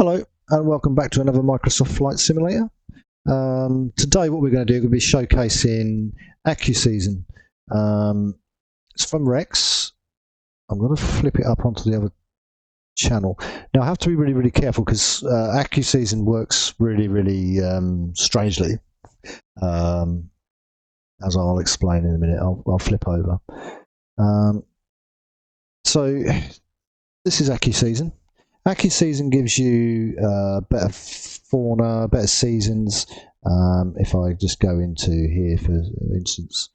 Hello and welcome back to another Microsoft Flight Simulator. Today what we're going to do, we're going to be showcasing accu season. It's from Rex. I'm going to flip it up onto the other channel. Now I have to be really careful because accu season works really strangely, as I'll explain in a minute. I'll flip over. So this is accu season. Accu season gives you better fauna, better seasons. If I just go into here, for instance,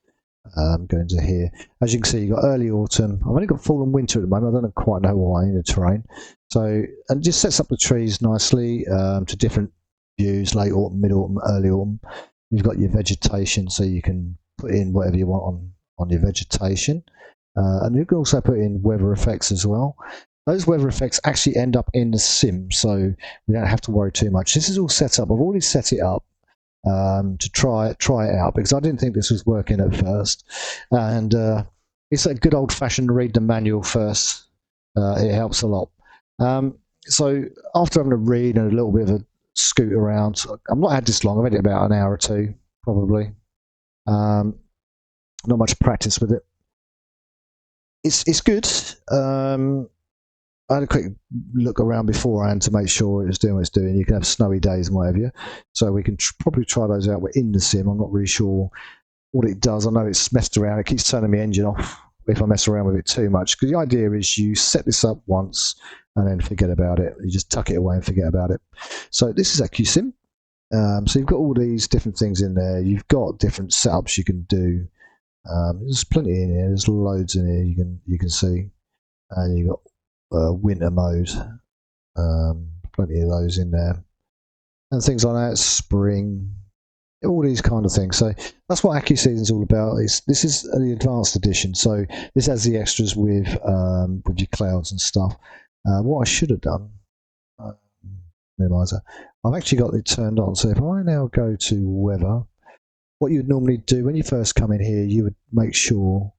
go into here, as you can see, you've got early autumn. I've only got fall and winter at the moment. I don't quite know why in the terrain. So, and just sets up the trees nicely to different views: late autumn, mid autumn, early autumn. You've got your vegetation, so you can put in whatever you want on your vegetation, and you can also put in weather effects as well. Those weather effects actually end up in the sim, so we don't have to worry too much. This is all set up. I've already set it up to try it out because I didn't think this was working at first. And it's a good old-fashioned read the manual first. It helps a lot. So after having a read and a little bit of a scoot around, I've not had this long. I've had it about an hour or two, probably. Not much practice with it. It's good. I had a quick look around beforehand to make sure it was doing what it's doing. You can have snowy days and whatever, so we can probably try those out. We're in the sim. I'm not really sure what it does. I know it's messed around. It keeps turning the engine off if I mess around with it too much. Because the idea is you set this up once and then forget about it. You just tuck it away and forget about it. So this is accu sim. So you've got all these different things in there. You've got different setups you can do. There's plenty in here. There's loads in here. You can see, and you've got winter mode, plenty of those in there, and things like that, spring, all these kind of things. So that's what accu season is all about. This is the advanced edition, so this has the extras with your clouds and stuff. What I should have done, minimizer, I've actually got it turned on. So if I now go to weather, what you would normally do when you first come in here, you would make sure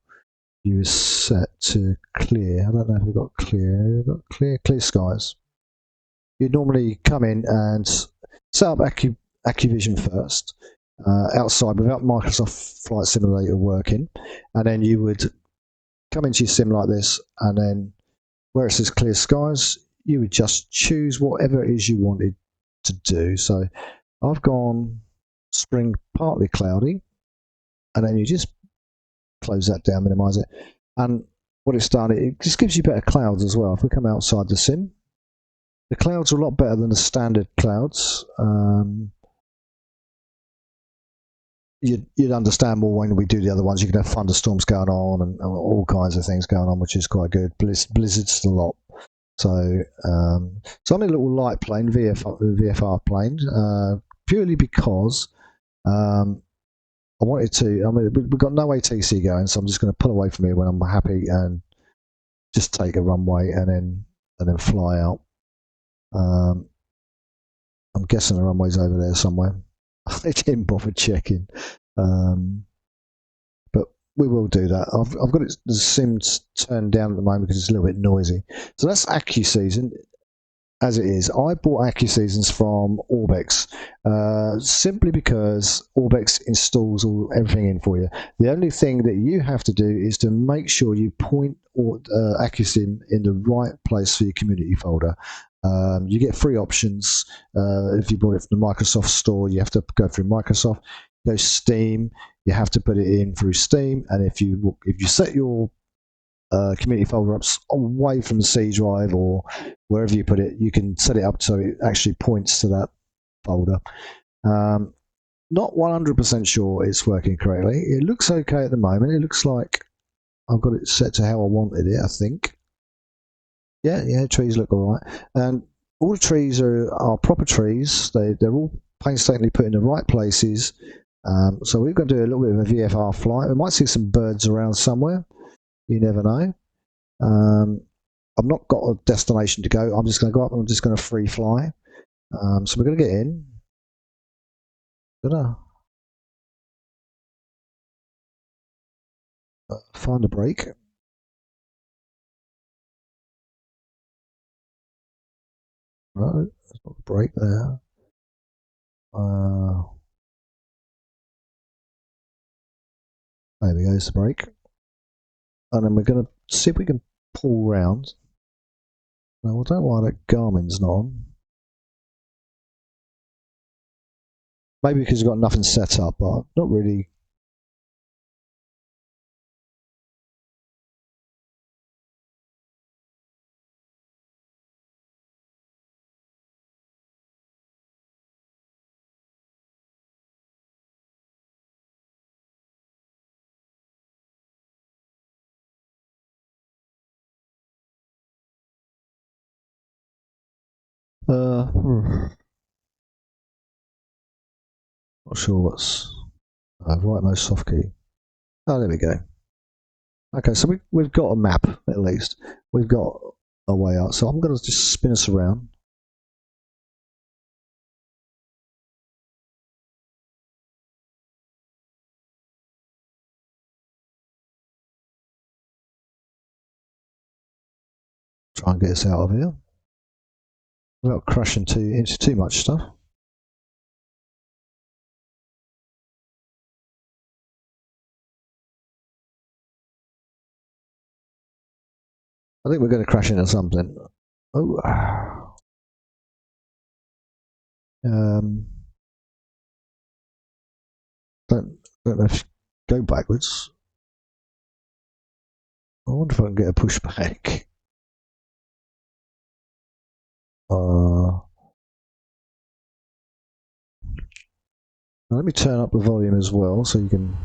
you set to clear. I don't know if we've got clear. We've got clear skies. You'd normally come in and set up AccuVision first, outside without Microsoft Flight Simulator working, and then you would come into your sim like this, and then where it says clear skies, you would just choose whatever it is you wanted to do. So I've gone spring partly cloudy, and then you just close that down, minimize it, and what it's done, it just gives you better clouds as well. If we come outside the sim, the clouds are a lot better than the standard clouds. You'd understand more when we do the other ones. You can have thunderstorms going on and all kinds of things going on, which is quite good. Blizzards a lot. So so I'm in a little light plane, VFR plane, purely because I wanted to. I mean, we've got no ATC going, so I'm just going to pull away from here when I'm happy and just take a runway and then fly out. I'm guessing the runway's over there somewhere. I didn't bother checking, but we will do that. I've got the sim turned down at the moment because it's a little bit noisy. So that's accu season. As it is, I bought accu seasons from Orbex simply because Orbex installs everything in for you. The only thing that you have to do is to make sure you point AccuSim in the right place for your community folder. You get free options if you bought it from the Microsoft store. You have to go through Microsoft. Go Steam. You have to put it in through Steam, and if you set your community folder up away from the C drive or wherever you put it, you can set it up so it actually points to that folder. Not 100% sure it's working correctly. It looks okay at the moment. It looks like I've got it set to how I wanted it, I think. Yeah, trees look all right. And all the trees are proper trees. They're all painstakingly put in the right places. So we're going to do a little bit of a VFR flight. We might see some birds around somewhere. You never know. I've not got a destination to go. I'm just going to go up and I'm just going to free fly. So we're going to get in. Gonna find a break. Right, there's not a break there. There we go, it's the break. And then we're going to see if we can pull round. Now, I don't know why that Garmin's not on. Maybe because we've got nothing set up, but not really. Not sure what's rightmost soft key. Oh, there we go. Okay, so we've got a map at least. We've got a way out. So I'm going to just spin us around. Try and get us out of here without crashing into too much stuff. I think we're going to crash into something. Oh. Don't know if go backwards. I wonder if I can get a pushback. Let me turn up the volume as well so you can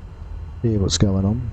hear what's going on.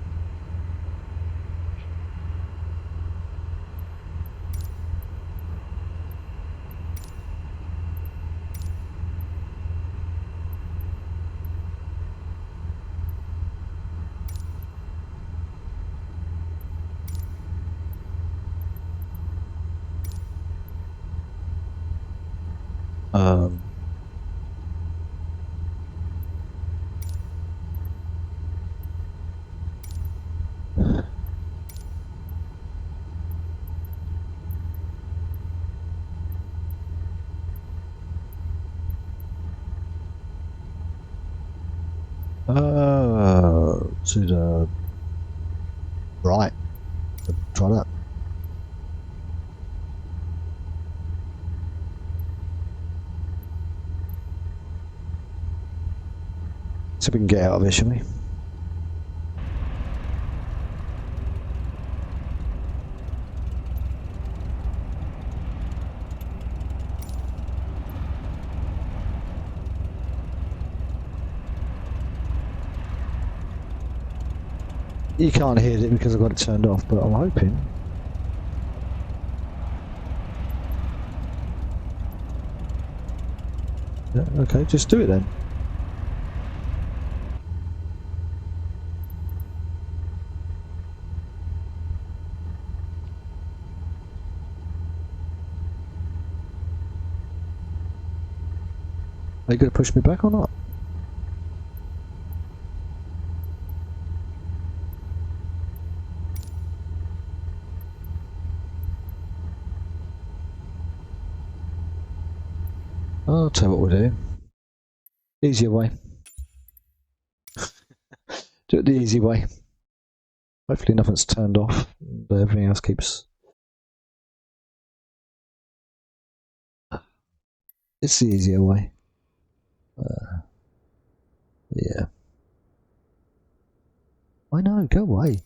To the right. Try that. See if we can get out of it, shall we? You can't hear it because I've got it turned off, but I'm hoping. Yeah, okay, just do it then. Are you going to push me back or not? I'll tell you what we'll do. Easier way. Do it the easy way. Hopefully nothing's turned off, but everything else keeps. It's the easier way. Yeah. I know, go away.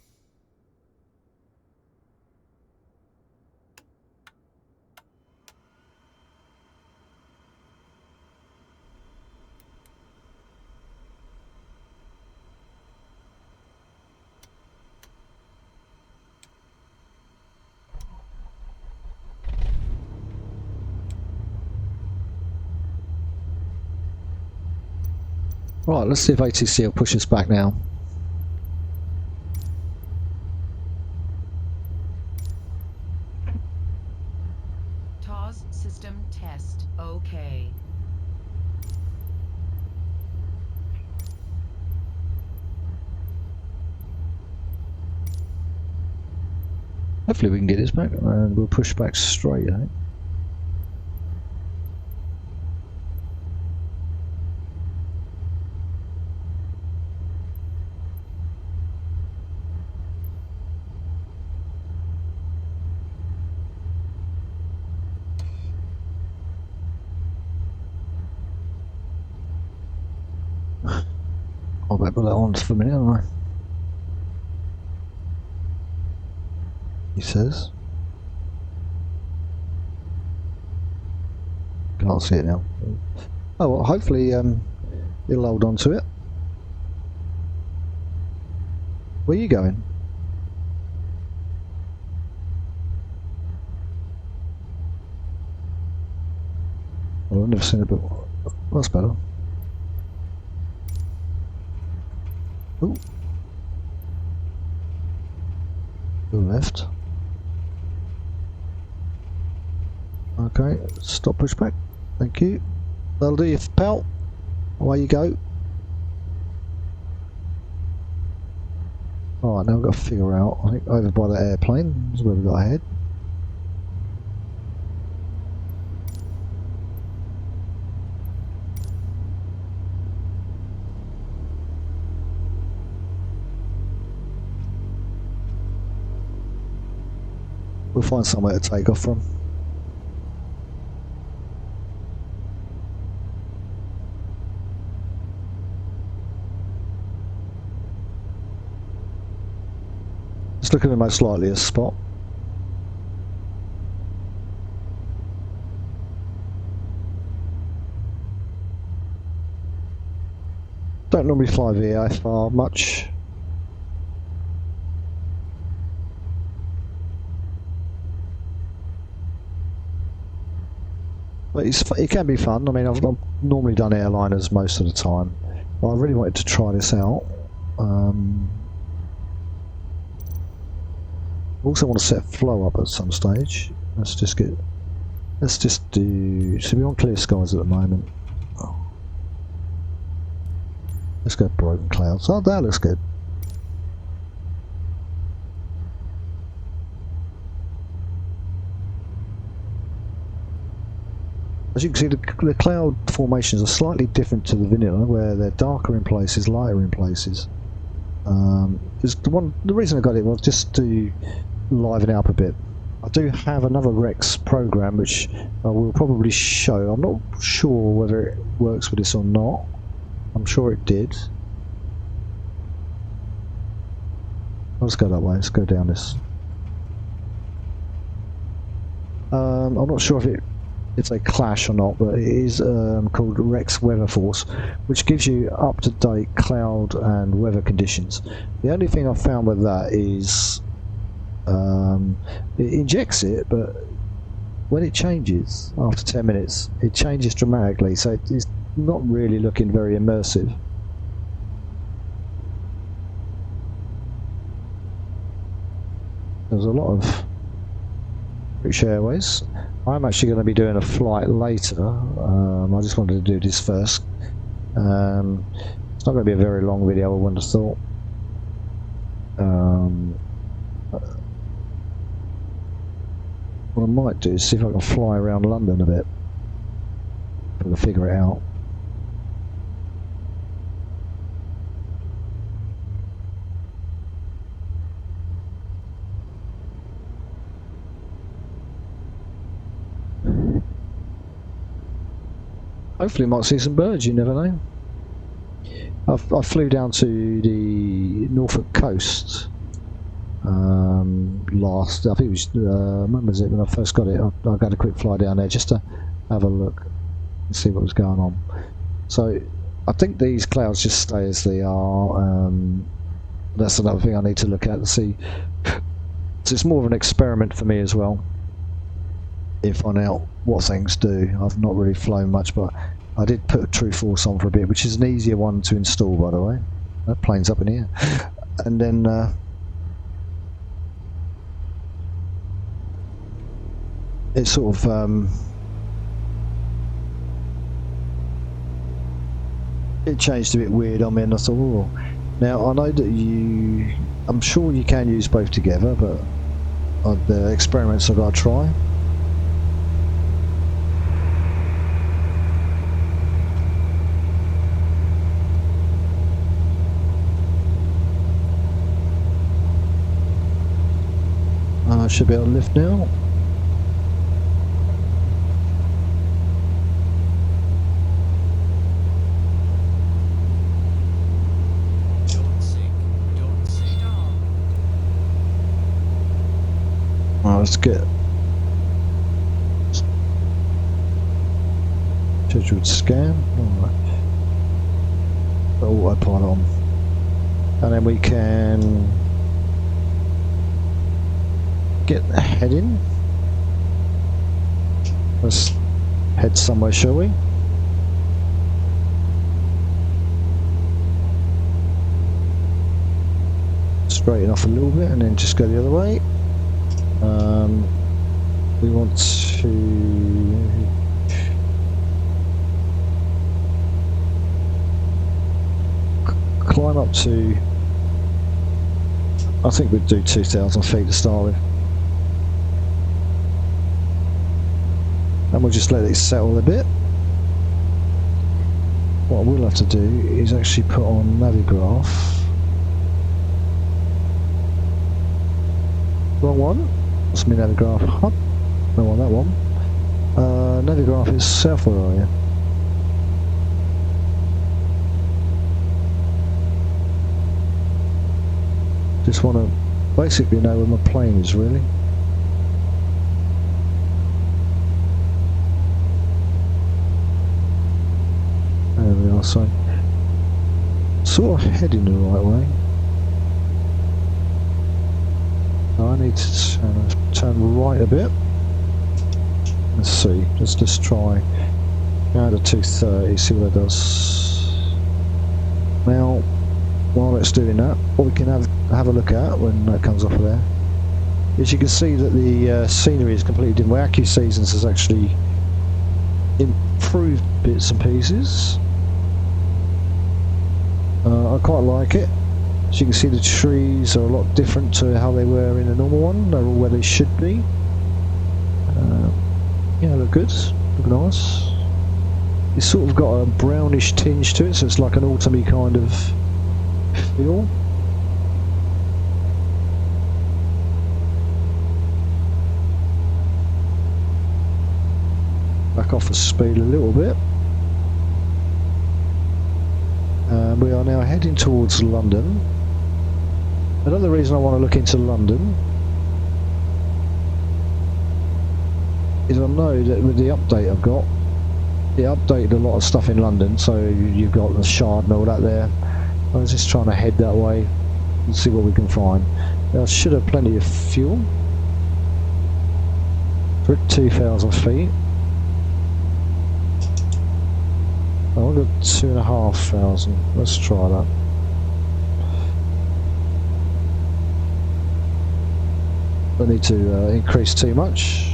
Right, let's see if ATC will push us back now. TOS system test. Okay. Hopefully we can get this back and we'll push back straight, I think. I'll better put that on for a minute, haven't I? He says. Can't see it now. Oh well, hopefully it'll hold on to it. Where are you going? Well, I've never seen it, but that's better. Ooh. To the left. Okay, stop pushback. Thank you. That'll do you, pal. Away you go. Alright, now we've got to figure out, I think over by the airplane is where we've got to head. We'll find somewhere to take off from. Let's look at the most likeliest spot. Don't normally fly VFR much. But it can be fun. I mean, I've normally done airliners most of the time. But I really wanted to try this out. Also want to set flow up at some stage. Let's just do. So we're on clear skies at the moment. Oh. Let's go broken clouds. Oh, that looks good. As you can see, the cloud formations are slightly different to the vanilla, where they're darker in places, lighter in places. The reason I got it was just to liven it up a bit. I do have another Rex program which I will probably show. I'm not sure whether it works with this or not. I'm sure it did. Let's go that way. Let's go down this. I'm not sure if it's a clash or not, but it is called Rex Weather Force, which gives you up-to-date cloud and weather conditions. The only thing I've found with that is it injects it, but when it changes after 10 minutes, it changes dramatically, so it's not really looking very immersive. There's a lot of British Airways. I'm actually going to be doing a flight later. I just wanted to do this first. It's not going to be a very long video, I wouldn't have thought. What I might do is see if I can fly around London a bit. If I can figure it out. Hopefully, might see some birds. You never know. I flew down to the Norfolk coast last. I think it was when was it when I first got it? I got a quick fly down there just to have a look and see what was going on. So I think these clouds just stay as they are. That's another thing I need to look at and see. So it's more of an experiment for me as well. Find out what things do. I've not really flown much, but I did put True Force on for a bit, which is an easier one to install, by the way. That plane's up in here. And then it sort of it changed a bit weird on me, and I thought, oh. Now I know that I'm sure you can use both together, but the experiments I've got to try. I should be able to lift now. let's get scheduled scan. Alright. Autopilot on. And then we can get the head in. Let's head somewhere, shall we? Straighten off a little bit and then just go the other way. We want to climb up to, I think we'd do 2,000 feet to start with. And we'll just let it settle a bit. What I will have to do is actually put on Navigraph. Wrong one. That's me Navigraph. No one, that one. Navigraph is south, where are you? Just want to basically know where my plane is, really. There we are, so sort of heading the right way. Now I need to turn right a bit. Let's see, just try out to 230, see what that does. Now, while it's doing that, what we can have a look at when that comes off of there is you can see that the scenery is completely different. Where Accu Seasons has actually improved bits and pieces. I quite like it. As you can see, the trees are a lot different to how they were in the normal one. They're all where they should be. Yeah, look good, look nice. It's sort of got a brownish tinge to it, so it's like an autumny kind of feel. Back off the speed a little bit. We are now heading towards London. Another reason I want to look into London is I know that with the update I've got, it updated a lot of stuff in London, so you've got the Shard and all that there. I was just trying to head that way and see what we can find. Now, I should have plenty of fuel. We're at 2,000 feet. Oh, I've got 2,500. Let's try that. Don't need to increase too much.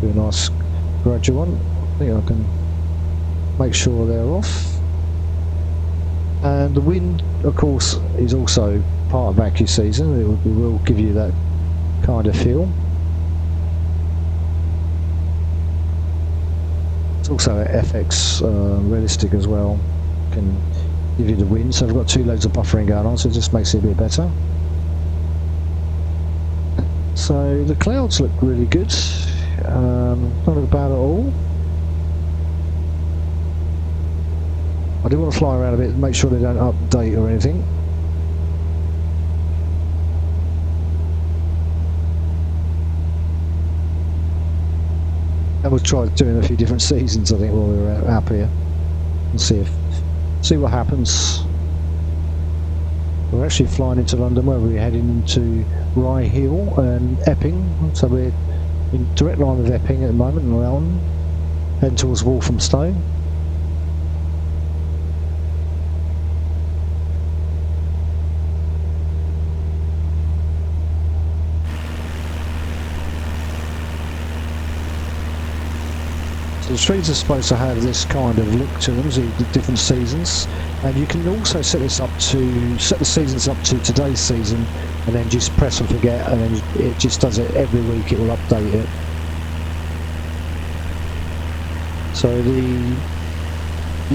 Do a nice gradual one. I think I can make sure they're off. And the wind, of course, is also part of Accu Season. It will give you that kind of feel. It's also FX realistic as well. Can give you the wind. So I've got 2 loads of buffering going on, so it just makes it a bit better. So the clouds look really good. Not look bad at all. I do want to fly around a bit and make sure they don't update or anything. And we'll try doing a few different seasons, I think, while we were up here, and see what happens. We're actually flying into London, where we're heading into Rye Hill and Epping, so we're in direct line with Epping at the moment, and on heading towards Walthamstow. So the trees are supposed to have this kind of look to them, so the different seasons, and you can also set the seasons up to today's season, and then just press and forget, and then it just does it every week. It will update it. So the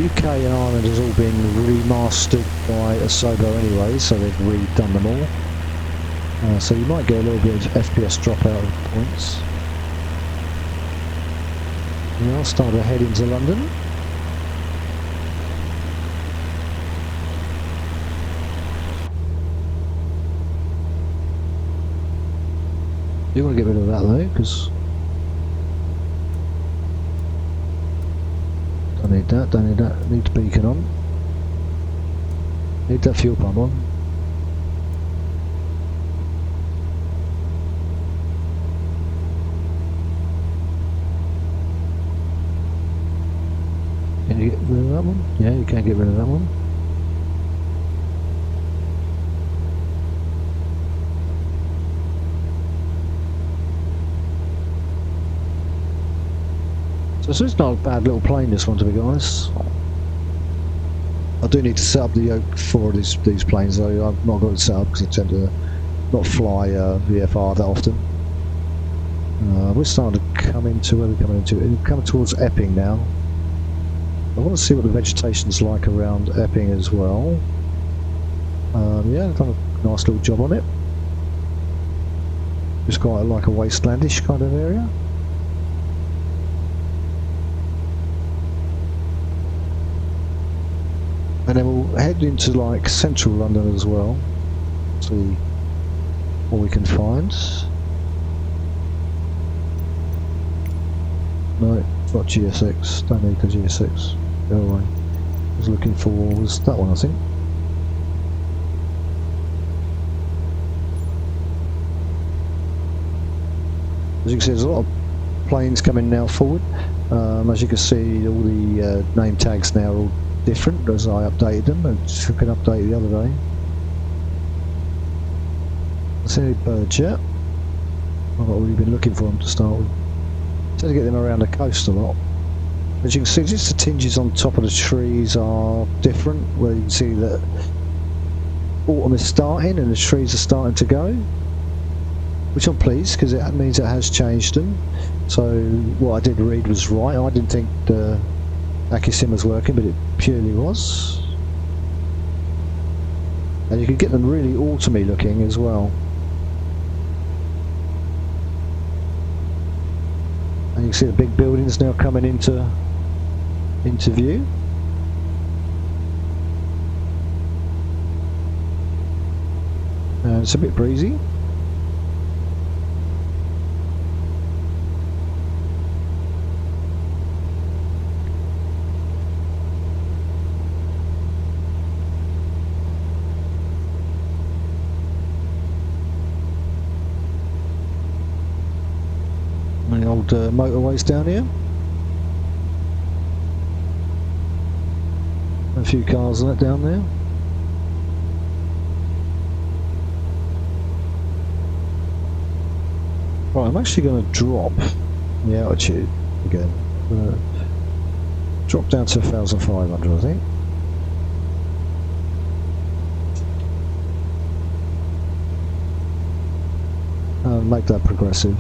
UK and Ireland has all been remastered by Asobo anyway, so they've redone them all. So you might get a little bit of FPS drop out of points. And I'll start to head into London. do want to get rid of that though, because don't need that, don't need that. Need the beacon on. Need that fuel pump on. Can you get rid of that one? Yeah, you can get rid of that one. So it's not a bad little plane, this one, to be honest. I do need to set up the yoke for these planes though. I've not got it set up because I tend to not fly VFR that often. We're starting to come into, where we're coming into, we're coming towards Epping now. I want to see what the vegetation's like around Epping as well. Yeah, they've done a nice little job on it. It's quite like a wastelandish kind of area. And then we'll head into like central London as well, see what we can find. No, not GSX, don't need the GSX, go away. I was looking for was that one, I think. As you can see, there's a lot of planes coming now forward. As you can see, all the name tags now are all different as I updated them. I took an update the other day. I see any birds yet. I've already been looking for them to start with. Tend to get them around the coast a lot. As you can see, just the tinges on top of the trees are different, where you can see that autumn is starting and the trees are starting to go, which I'm pleased because it means it has changed them. So what I did read was right. I didn't think the accu was working, but it purely was. And you can get them really autumny looking as well. And you can see the big buildings now coming into view. And it's a bit breezy. The old motorways down here. A few cars on it down there. Right, I'm actually going to drop the altitude again. I'm going to drop down to 1,500, I think. And make that progressive.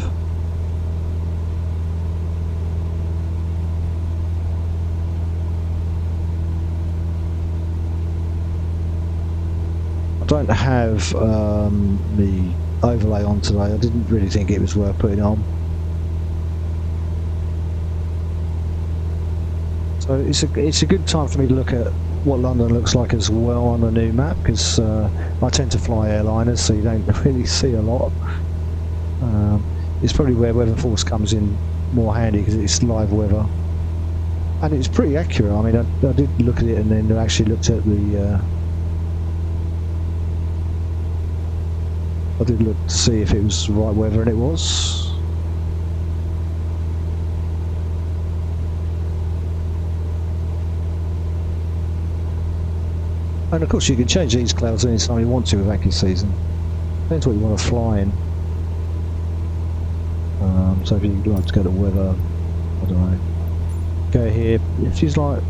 I don't have the overlay on today. I didn't really think it was worth putting on. So it's a good time for me to look at what London looks like as well on the new map, because I tend to fly airliners, so you don't really see a lot. It's probably where Weatherforce comes in more handy because it's live weather, and it's pretty accurate. I mean, I did look at it and then actually looked at the. I did look to see if it was the right weather, and it was. And of course you can change these clouds anytime you want to with accu season. Depends what you want to fly in. So if you'd like to go to weather, I don't know, go here. If it's like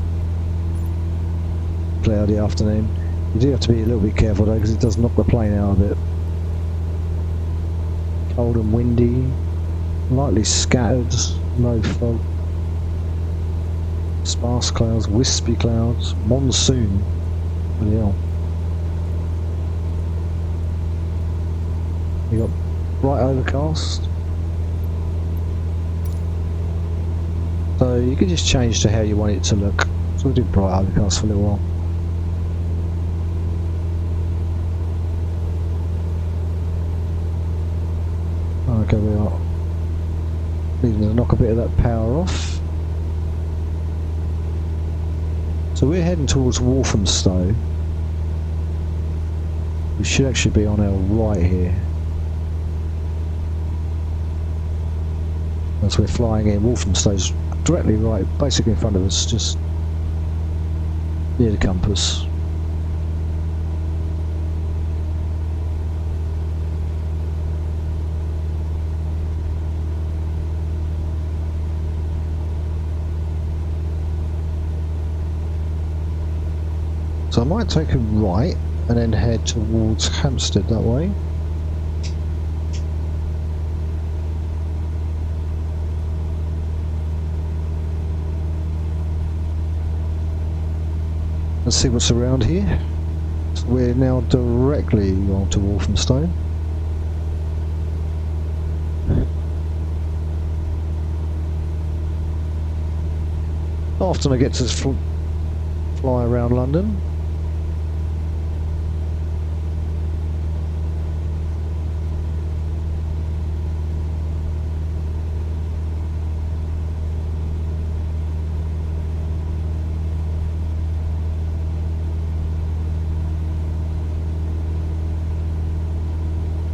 cloudy afternoon, you do have to be a little bit careful though, because it does knock the plane out a bit. Cold and windy, lightly scattered, low fog, sparse clouds, wispy clouds, monsoon. Bloody hell. You got bright overcast. So you can just change to how you want it to look. So we'll do bright overcast for a little while. Okay, we are needing to knock a bit of that power off. So we're heading towards Walthamstow. We should actually be on our right here. As we're flying in, Walthamstow's directly right, basically in front of us, just near the compass. So I might take a right and then head towards Hampstead that way. Let's see what's around here. So we're now directly onto Walthamstow. Often I get to fly around London.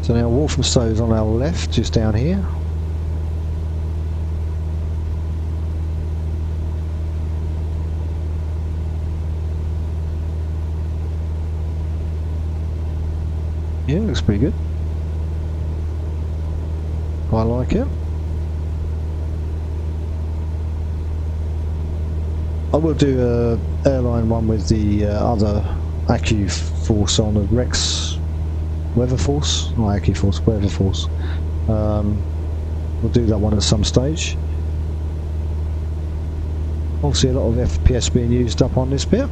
So now Walthamstow is on our left, just down here. Yeah, looks pretty good. I like it. I will do a airline one with the other accu force on, the Rex Weather Force, not accu force, Weather Force. We'll do that one at some stage. Obviously a lot of FPS being used up on this bit.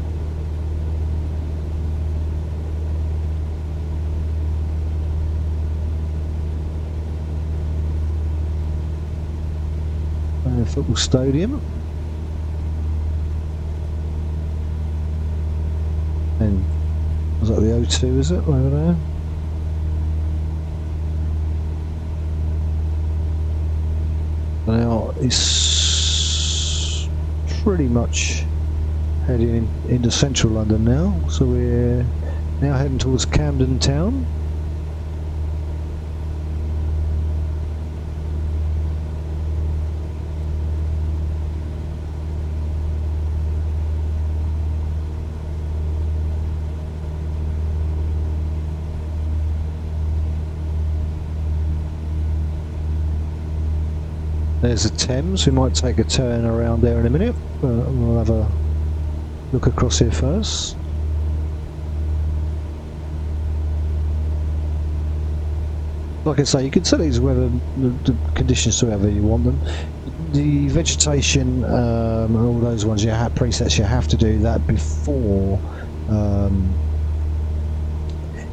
Football stadium. And was that the O2, is it, over there? Now it's pretty much heading into central London now, so we're now heading towards Camden Town. There's the Thames. We might take a turn around there in a minute. We'll have a look across here first. Like I say, you can set these weather the conditions to whatever you want them. The vegetation and all those ones, you have presets. You have to do that before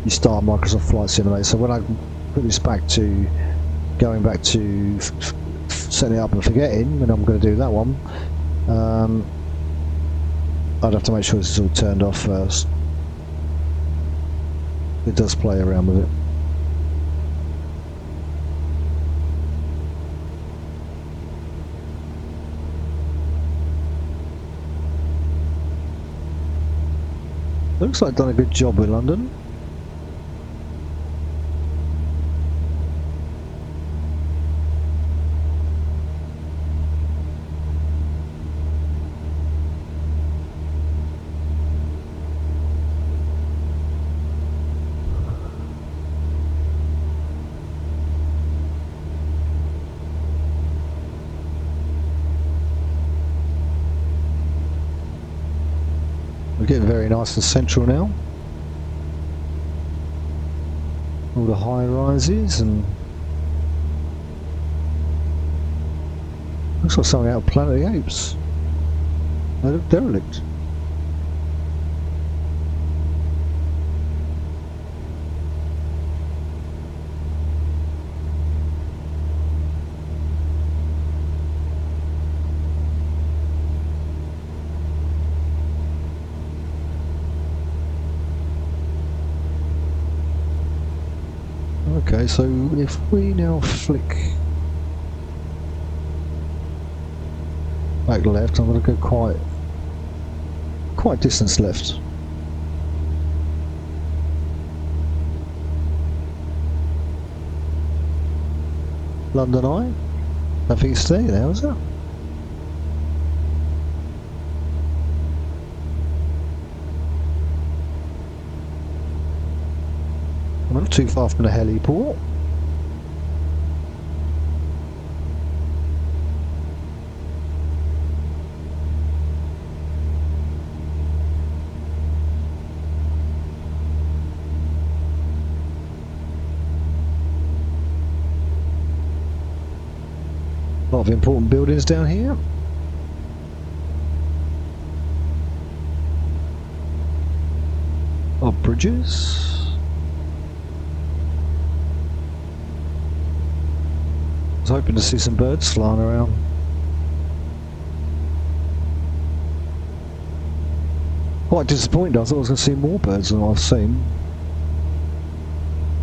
you start Microsoft Flight Simulator. So when I put this back to going back to setting it up and forgetting, when I'm going to do that one, I'd have to make sure this is all turned off first. It does play around with it. Looks like I've done a good job with London. We're getting very nice and central now. All the high rises, and looks like something out of Planet of the Apes. They look derelict. Okay, so if we now flick back left, I'm going to go quite distance left. London Eye. I think it's there now, is it? I'm not too far from the heliport. A lot of important buildings down here. A lot of bridges. I was hoping to see some birds flying around. Quite disappointed, I thought I was going to see more birds than I've seen.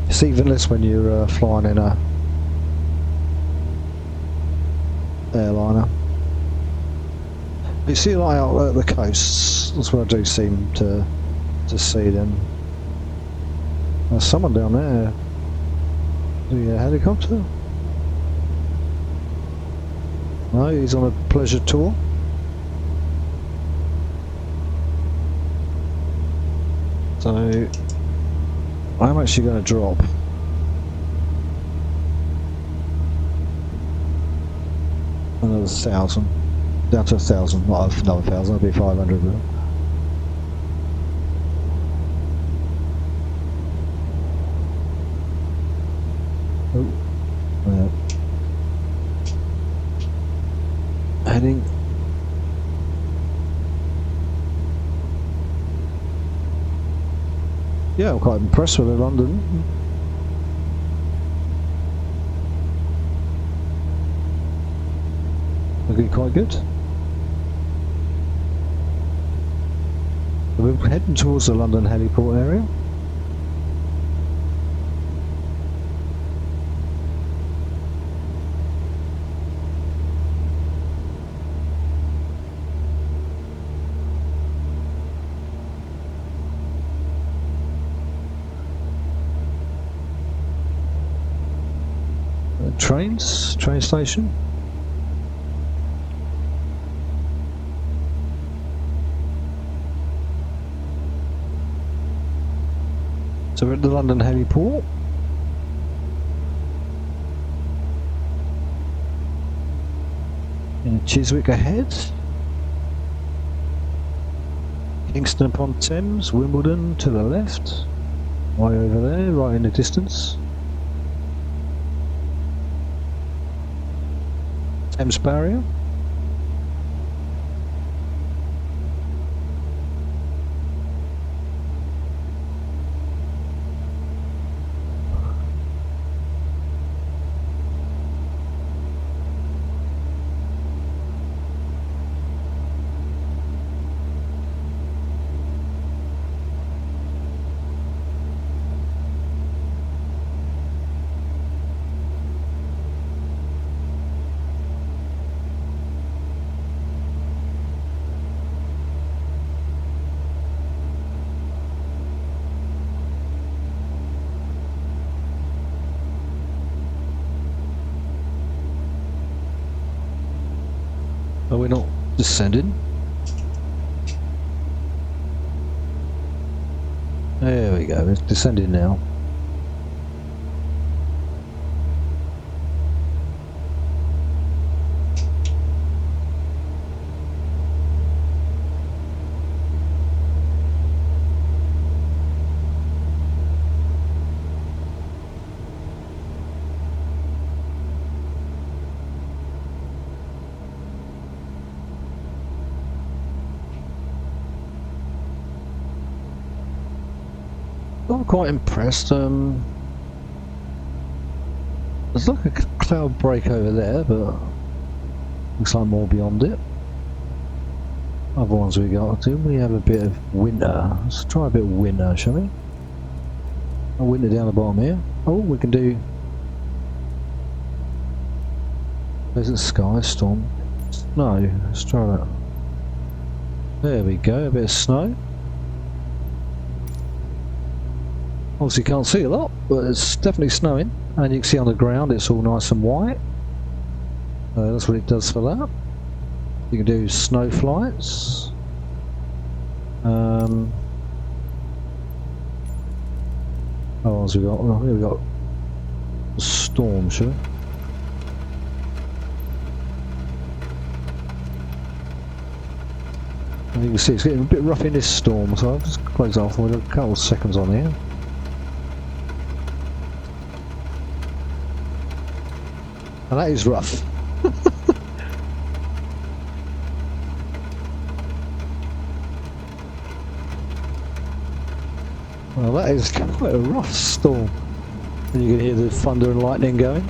It's even less when you're flying in a airliner. You see a lot out at the coasts, that's where I do seem to see them. There's someone down there. The helicopter? No, he's on a pleasure tour. So I'm actually going to drop. Another 1,000, down to 1,000, not another 1,000, that'll be 500. Oh, yeah. Heading. Yeah, I'm quite impressed with London. Looking quite good. We're heading towards the London heliport area. Train station. So we're at the London heliport. In Chiswick ahead. Kingston upon Thames, Wimbledon to the left. Way over there, right in the distance. Thames barrier. Are we not descending? There we go, it's descending now. I'm quite impressed. There's like a cloud break over there, but looks like more beyond it. Other ones we got to. We have a bit of winter. Let's try a bit of winter, shall we? A winter down the bottom here. Oh, we can do Pleasant sky, storm, snow. Let's try that. There we go, a bit of snow. Obviously can't see a lot, but it's definitely snowing. And you can see on the ground it's all nice and white. That's what it does for that. You can do snow flights. What else we got? Well, here we got a storm, should we? And you can see it's getting a bit rough in this storm, so I'll just close off with a couple of seconds on here. And that is rough. Well, that is quite a rough storm. And you can hear the thunder and lightning going.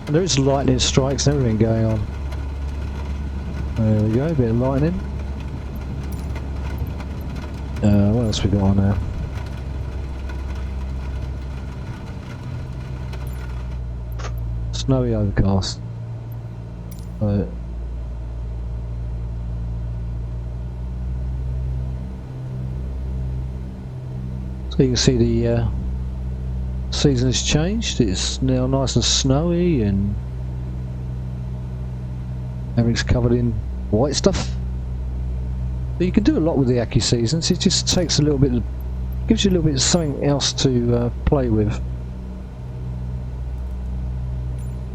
And there is lightning strikes and everything going on. There we go, a bit of lightning. What else we got on now? Snowy overcast. So you can see the season has changed. It's now nice and snowy and everything's covered in white stuff. But you can do a lot with the accu seasons. It just takes a little bit, gives you a little bit of something else to play with.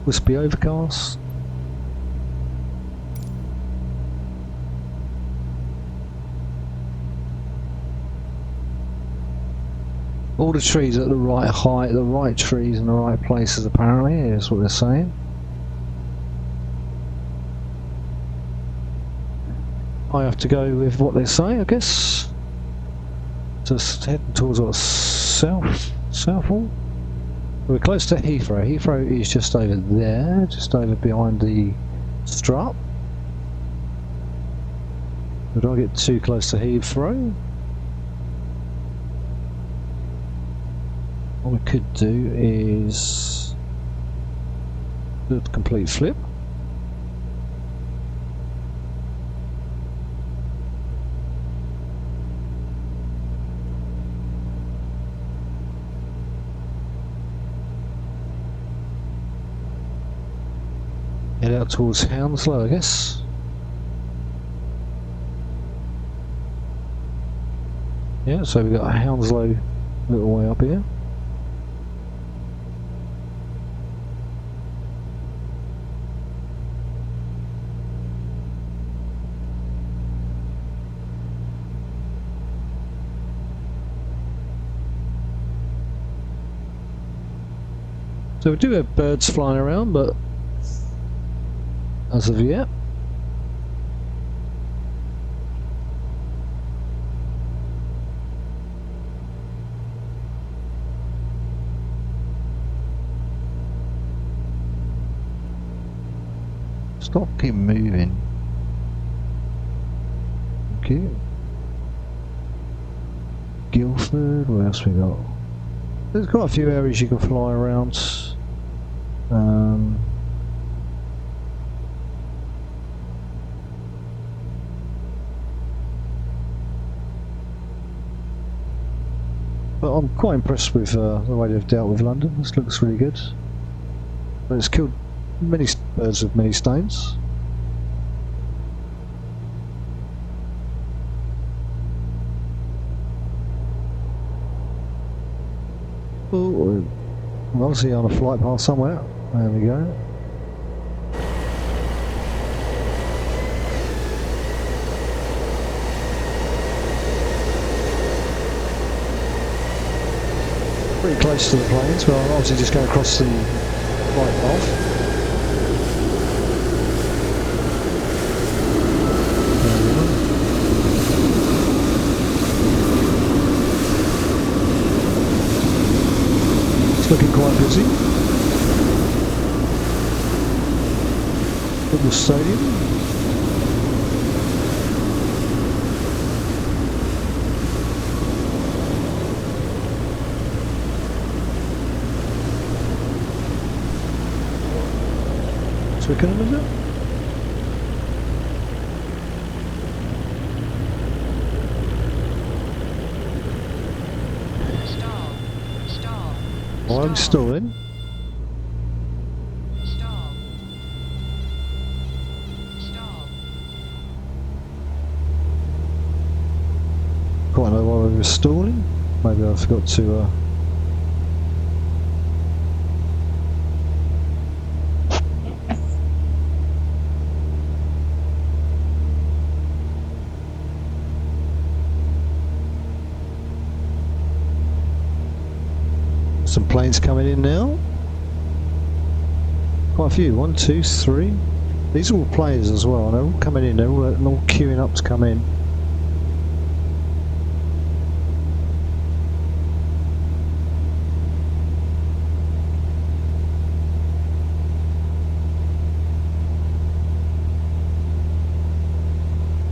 Wispy overcast. All the trees at the right height, the right trees in the right places apparently, is what they're saying. I have to go with what they say, I guess. Just heading towards what, Southall? We're close to Heathrow. Heathrow is just over there, just over behind the strut. But don't get too close to Heathrow. What we could do is do a complete flip. Head out towards Hounslow, I guess. Yeah, so we've got Hounslow a little way up here. So we do have birds flying around, but as of yet, stop, keep moving. Okay. Guildford, what else we got? There's quite a few areas you can fly around. But I'm quite impressed with the way they've dealt with London. This looks really good. But it's killed many birds with many stones. Oh, I'm obviously on a flight path somewhere. There we go. Pretty close to the planes, but I'm obviously just going across the flight path. It's looking quite busy. Football stadium. Twickenham, is it? Stall. Oh, I'm stalling. Stall. Quite know why we were stalling. Maybe I forgot to. Some planes coming in now. Quite a few. 1, 2, 3. These are all players as well. They're all coming in. They're all queuing up to come in.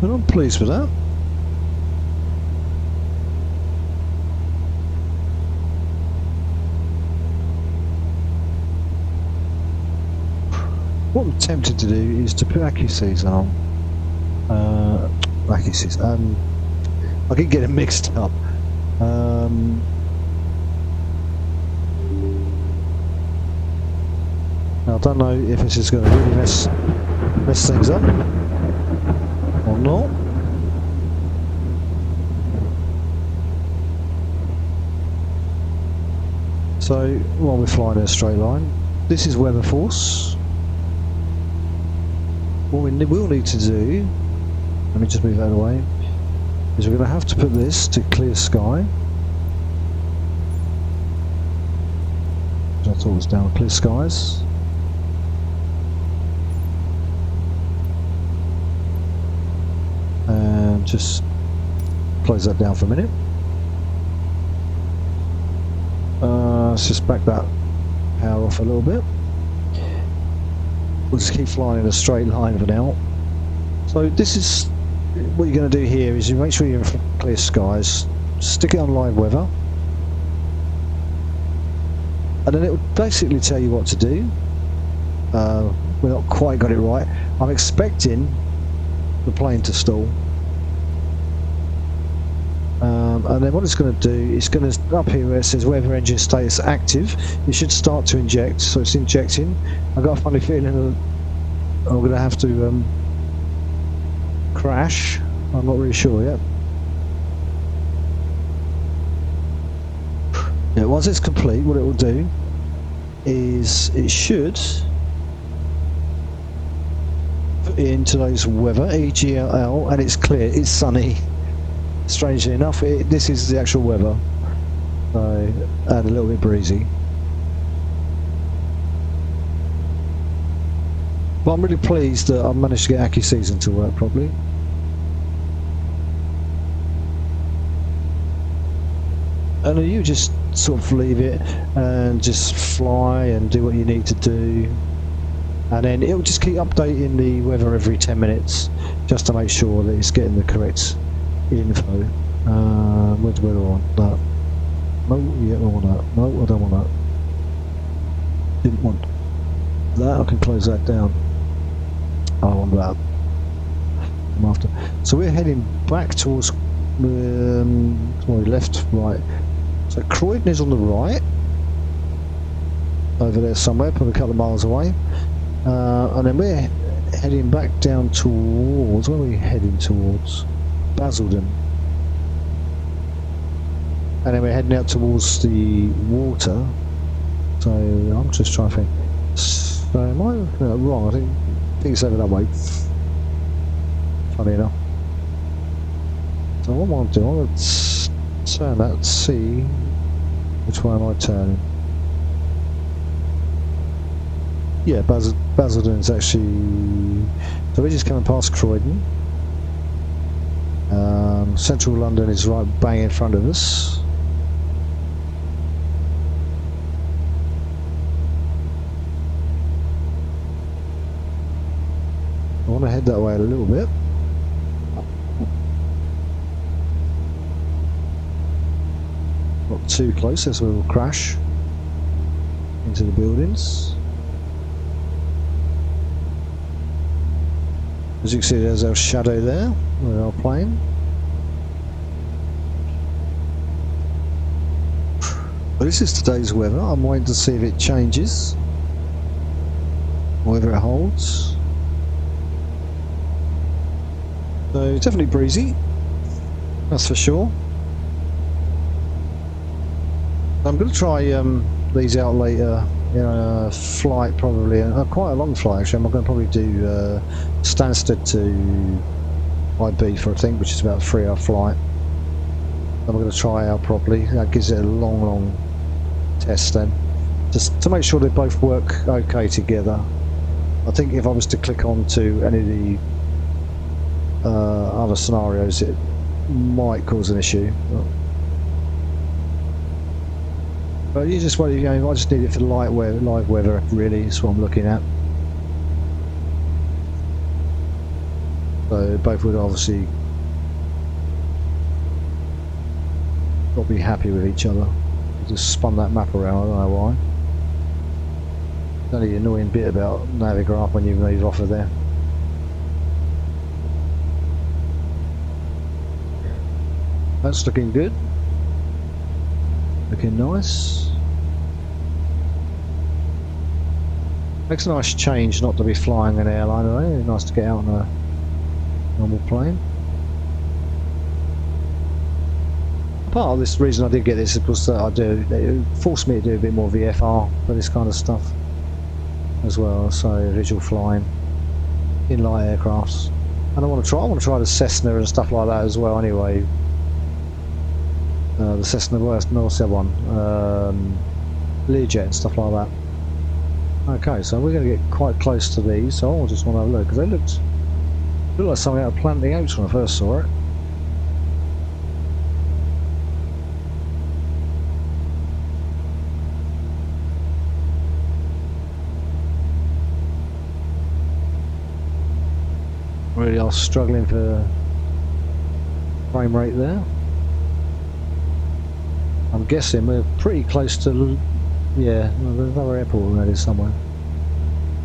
And I'm pleased with that. What I'm tempted to do is to put accu season on. Accu season. I keep getting mixed up. Now I don't know if this is going to really mess things up or not. So while we're flying in a straight line, this is weather force. What we will need to do, let me just move that away, is we're going to have to put this to clear sky. I thought it was down clear skies. And just close that down for a minute. Let's just back that power off a little bit. We'll just keep flying in a straight line for now. So this is what you're going to do here is you make sure you're in clear skies, stick it on live weather, and then it will basically tell you what to do. We're not quite got it right. I'm expecting the plane to stall. And then what it's going to do, it's going to, up here where it says weather engine status active, it should start to inject, so it's injecting. I've got a funny feeling that I'm going to have to crash. I'm not really sure yet. Yeah, once it's complete, what it will do is it should put in today's weather, EGLL, and it's clear, it's sunny. Strangely enough, this is the actual weather, so, and a little bit breezy. But I'm really pleased that I've managed to get accu season to work properly. And you just sort of leave it and just fly and do what you need to do, and then it'll just keep updating the weather every 10 minutes just to make sure that it's getting the correct info. Where do I want that? No, yeah, I want that. No, I don't want that. Didn't want that. I can close that down. I want that. I'm after. So we're heading back towards left, right. So Croydon is on the right, over there somewhere, probably a couple of miles away, and then we're heading back down towards, where are we heading towards? Basildon. And then we're heading out towards the water. So I'm just trying to think. So am I wrong? I think it's over that way. Funny enough. So what I want to do, I want to turn that, see which way am I turning. Yeah, Basildon's actually, so we're just coming past Croydon. Central London is right bang in front of us. I want to head that way a little bit. Not too close, as we will crash into the buildings. As you can see, there's our shadow there with our plane. But this is today's weather. I'm waiting to see if it changes, or whether it holds. So definitely breezy, that's for sure. I'm going to try these out later in a flight, probably quite a long flight actually. I'm going to probably do Stansted to Ibiza, I think, which is about a 3-hour flight. I'm going to try out properly. That gives it a long test then, just to make sure they both work okay together. I think if I was to click on to any of the other scenarios, it might cause an issue. But you just want, I just need it for live weather. Really, is what I'm looking at. So both would obviously not be happy with each other. Just spun that map around. I don't know why. The only annoying bit about Navigraph when you move off of there. That's looking good. Looking nice. Makes a nice change not to be flying an airliner, eh? Nice to get out on a normal plane. Part of this reason I did get this is because it forced me to do a bit more VFR for this kind of stuff as well. So visual flying in light aircrafts, and I want to try the Cessna and stuff like that as well. Anyway, the Cessna, what's the other one? Learjet and stuff like that. Okay, so we're going to get quite close to these. So I just want to have a look, because they looked like something out of Planet of the Apes when I first saw it. Really are struggling for frame rate there. I'm guessing we're pretty close to, yeah, there's another airport already somewhere.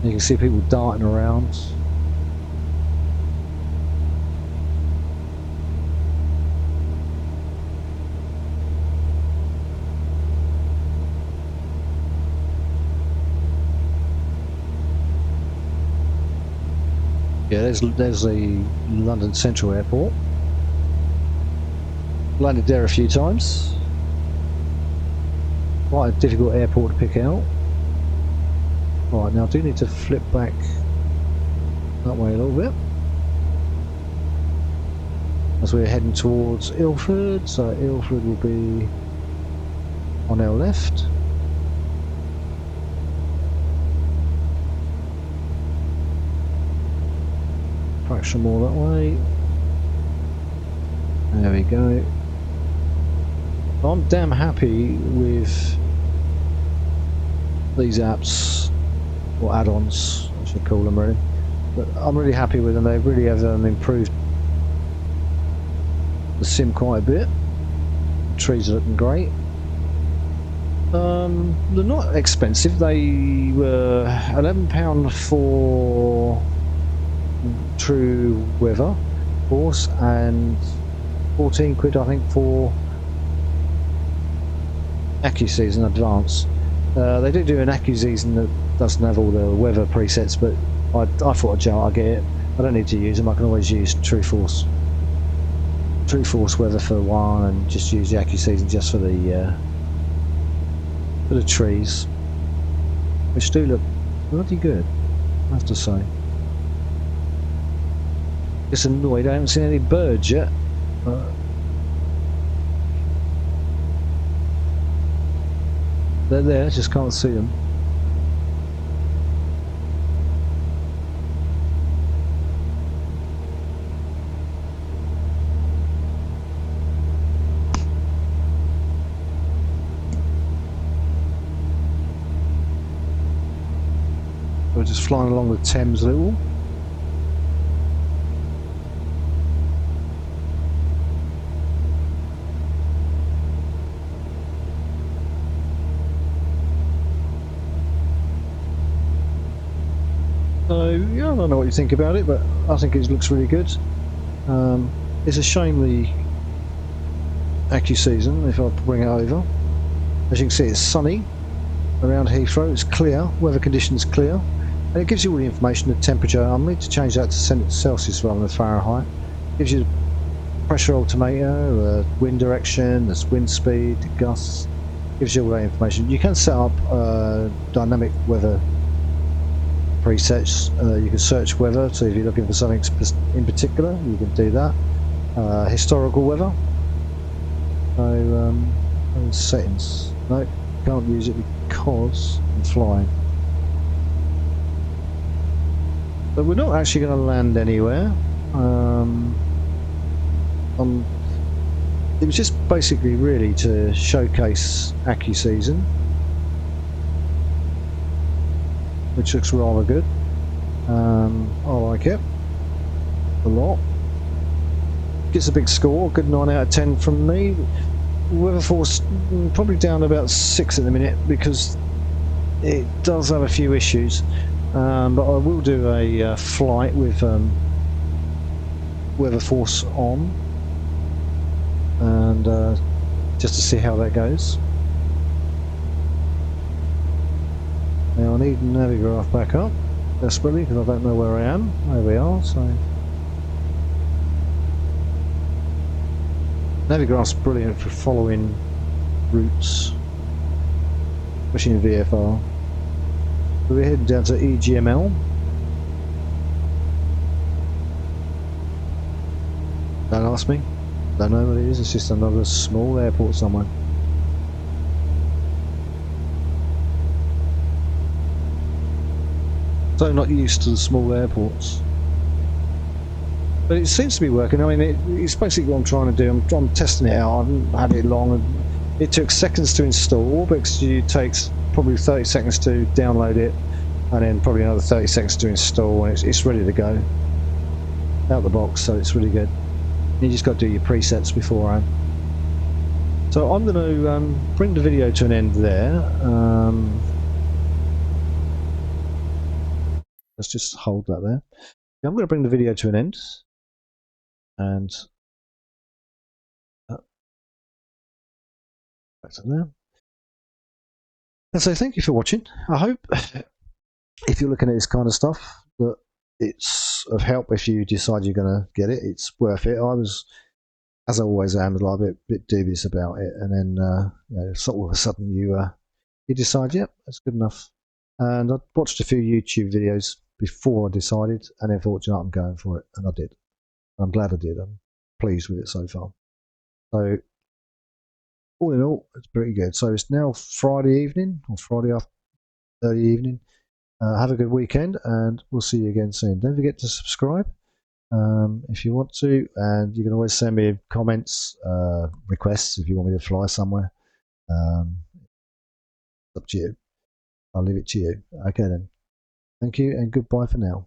You can see people darting around. Yeah, there's the London Central Airport. Landed there a few times. Quite a difficult airport to pick out. Right, now I do need to flip back that way a little bit, as we're heading towards Ilford. So Ilford will be on our left. Fraction more that way. There we go. I'm damn happy with these apps, or add-ons, I should call them really. But I'm really happy with them. They really have improved the sim quite a bit. The trees are looking great. They're not expensive. They were £11 for true weather, of course, and 14 quid I think for accu season advance. They do an accu season that doesn't have all the weather presets, but I thought I'd get it. I don't need to use them. I can always use true force weather for one, and just use the accu season just for the trees, which do look bloody good, I have to say. Just annoyed I haven't seen any birds yet. They're there, just can't see them. We're just flying along the Thames a little. So yeah, I don't know what you think about it, but I think it looks really good. It's a shame the accu season, if I bring it over. As you can see, it's sunny around Heathrow, it's clear, weather conditions clear, and it gives you all the information, the temperature. I need to change that to Celsius rather than Fahrenheit. It gives you the pressure altimeter, wind direction, the wind speed, the gusts, gives you all that information. You can set up dynamic weather presets. You can search weather, so if you're looking for something in particular, you can do that. Historical weather. So settings. No, can't use it because I'm flying. But we're not actually going to land anywhere. It was just basically really to showcase accu season, which looks rather good. I like it a lot. Gets a big score, good 9 out of 10 from me. Weather force probably down about 6 at the minute because it does have a few issues, but I will do a flight with weather force on, and just to see how that goes. Now I need Navigraph back up desperately because I don't know where I am. There we are. So Navigraph's brilliant for following routes, especially in VFR. So we're heading down to EGML. Don't ask me. Don't know what it is. It's just another small airport somewhere. So not used to the small airports. But it seems to be working. I mean, it's basically what I'm trying to do. I'm testing it out. I haven't had it long. And it took seconds to install, because it takes probably 30 seconds to download it, and then probably another 30 seconds to install, and it's ready to go out the box. So it's really good. You just got to do your presets beforehand. So I'm going to bring the video to an end there. Let's just hold that there. I'm going to bring the video to an end. And back to there. And so thank you for watching. I hope if you're looking at this kind of stuff that it's of help. If you decide you're going to get it, it's worth it. I was, as I always am, a bit dubious about it, and then you know, sort of all of a sudden you decide, yep, that's good enough. And I watched a few YouTube videos before I decided, and then thought, you know, I'm going for it, and I did. I'm glad I did. I'm pleased with it so far. So all in all, it's pretty good. So it's now Friday evening, or Friday after early evening. Have a good weekend, and we'll see you again soon. Don't forget to subscribe if you want to, and you can always send me comments, requests if you want me to fly somewhere. Up to you. I'll leave it to you. Okay then. Thank you, and goodbye for now.